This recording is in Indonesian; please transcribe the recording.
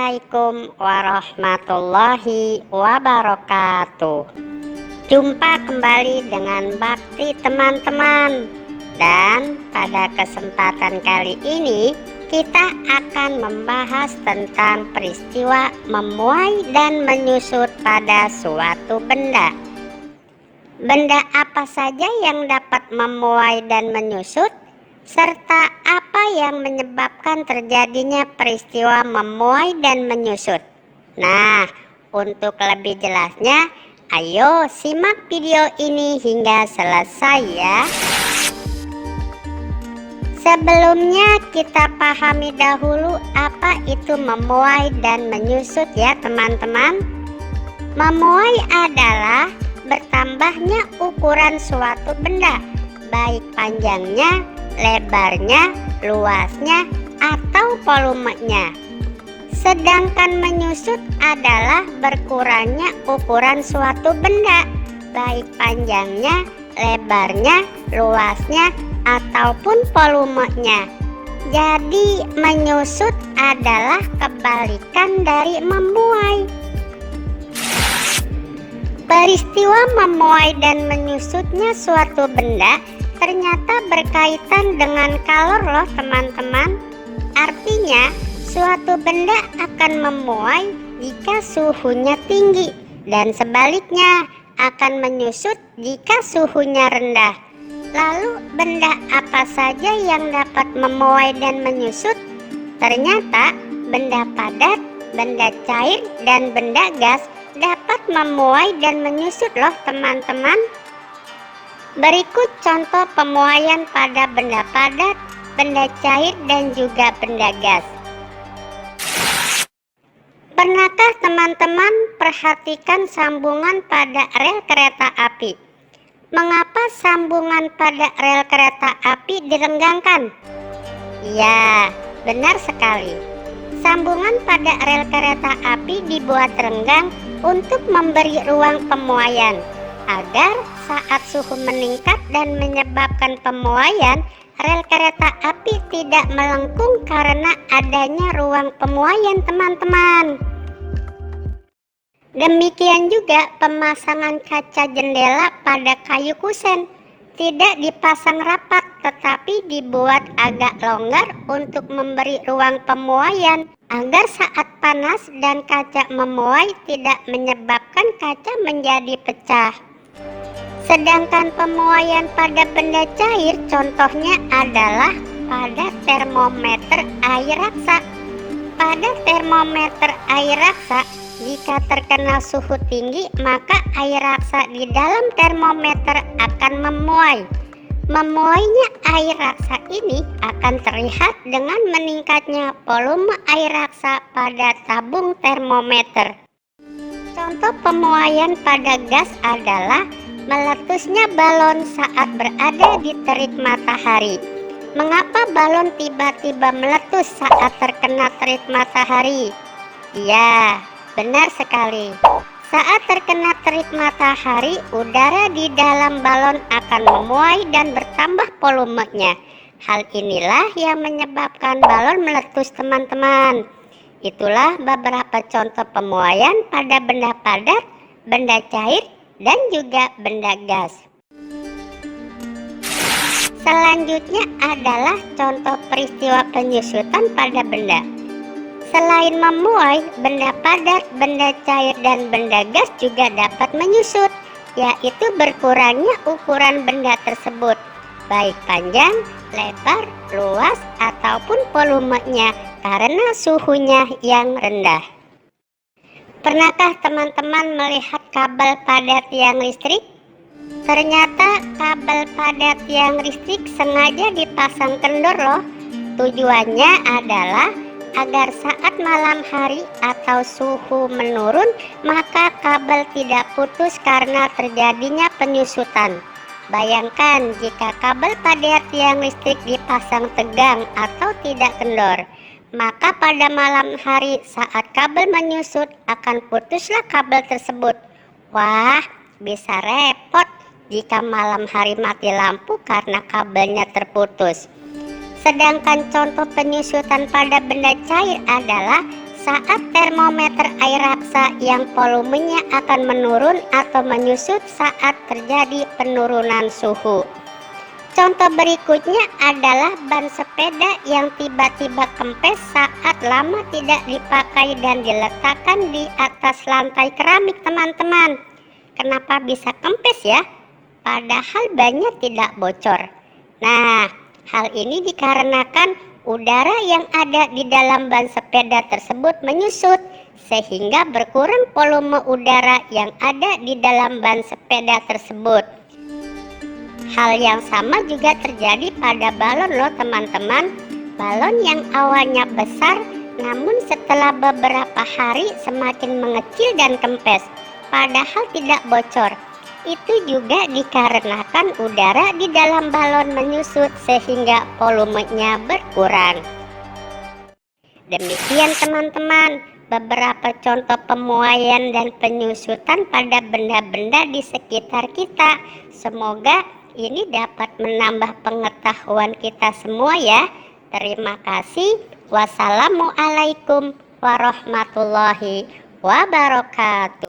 Assalamualaikum warahmatullahi wabarakatuh. Jumpa kembali dengan Bakti teman-teman. Dan pada kesempatan kali ini kita akan membahas tentang peristiwa memuai dan menyusut pada suatu benda. Benda apa saja yang dapat memuai dan menyusut, serta apa yang menyebabkan terjadinya peristiwa memuai dan menyusut. Nah, untuk lebih jelasnya, ayo simak video ini hingga selesai ya. Sebelumnya kita pahami dahulu apa itu memuai dan menyusut ya teman-teman. Memuai adalah bertambahnya ukuran suatu benda, baik panjangnya, lebarnya, luasnya, atau volumenya. Sedangkan menyusut adalah berkurangnya ukuran suatu benda, baik panjangnya, lebarnya, luasnya, ataupun volumenya. Jadi menyusut adalah kebalikan dari memuai. Peristiwa memuai dan menyusutnya suatu benda ternyata berkaitan dengan kalor loh teman-teman. Artinya suatu benda akan memuai jika suhunya tinggi dan sebaliknya akan menyusut jika suhunya rendah. Lalu benda apa saja yang dapat memuai dan menyusut? Ternyata benda padat, benda cair, dan benda gas dapat memuai dan menyusut loh teman-teman. Berikut contoh pemuaian pada benda padat, benda cair, dan juga benda gas. Pernahkah teman-teman perhatikan sambungan pada rel kereta api? Mengapa sambungan pada rel kereta api direnggangkan? Ya, benar sekali. Sambungan pada rel kereta api dibuat renggang untuk memberi ruang pemuaian, agar saat suhu meningkat dan menyebabkan pemuaian, rel kereta api tidak melengkung karena adanya ruang pemuaian teman-teman. Demikian juga pemasangan kaca jendela pada kayu kusen, tidak dipasang rapat tetapi dibuat agak longgar untuk memberi ruang pemuaian, agar saat panas dan kaca memuai tidak menyebabkan kaca menjadi pecah. Sedangkan pemuaian pada benda cair contohnya adalah pada termometer air raksa. Pada termometer air raksa, jika terkena suhu tinggi maka air raksa di dalam termometer akan memuai. Memuainya air raksa ini akan terlihat dengan meningkatnya volume air raksa pada tabung termometer. Contoh pemuaian pada gas adalah meletusnya balon saat berada di terik matahari. Mengapa balon tiba-tiba meletus saat terkena terik matahari? Ya, benar sekali. Saat terkena terik matahari, udara di dalam balon akan memuai dan bertambah volumenya. Hal inilah yang menyebabkan balon meletus teman-teman. Itulah beberapa contoh pemuaian pada benda padat, benda cair, dan juga benda gas. Selanjutnya adalah contoh peristiwa penyusutan pada benda. Selain memuai, benda padat, benda cair, dan benda gas juga dapat menyusut, yaitu berkurangnya ukuran benda tersebut, baik panjang, lebar, luas, ataupun volumenya karena suhunya yang rendah. Pernahkah teman-teman melihat kabel pada tiang listrik? Ternyata kabel pada tiang listrik sengaja dipasang kendor loh. Tujuannya adalah agar saat malam hari atau suhu menurun, maka kabel tidak putus karena terjadinya penyusutan. Bayangkan jika kabel pada tiang listrik dipasang tegang atau tidak kendor, maka pada malam hari saat kabel menyusut akan putuslah kabel tersebut. Wah, bisa repot jika malam hari mati lampu karena kabelnya terputus. Sedangkan contoh penyusutan pada benda cair adalah saat termometer air raksa yang volumenya akan menurun atau menyusut saat terjadi penurunan suhu. Contoh berikutnya adalah ban sepeda yang tiba-tiba kempes saat lama tidak dipakai dan diletakkan di atas lantai keramik, teman-teman. Kenapa bisa kempes ya? Padahal bannya tidak bocor. Nah, hal ini dikarenakan udara yang ada di dalam ban sepeda tersebut menyusut, sehingga berkurang volume udara yang ada di dalam ban sepeda tersebut. Hal yang sama juga terjadi pada balon loh teman-teman. Balon yang awalnya besar, namun setelah beberapa hari semakin mengecil dan kempes, padahal tidak bocor. Itu juga dikarenakan udara di dalam balon menyusut sehingga volumenya berkurang. Demikian teman-teman, beberapa contoh pemuaian dan penyusutan pada benda-benda di sekitar kita. Semoga ini dapat menambah pengetahuan kita semua ya. Terima kasih. Wassalamualaikum warahmatullahi wabarakatuh.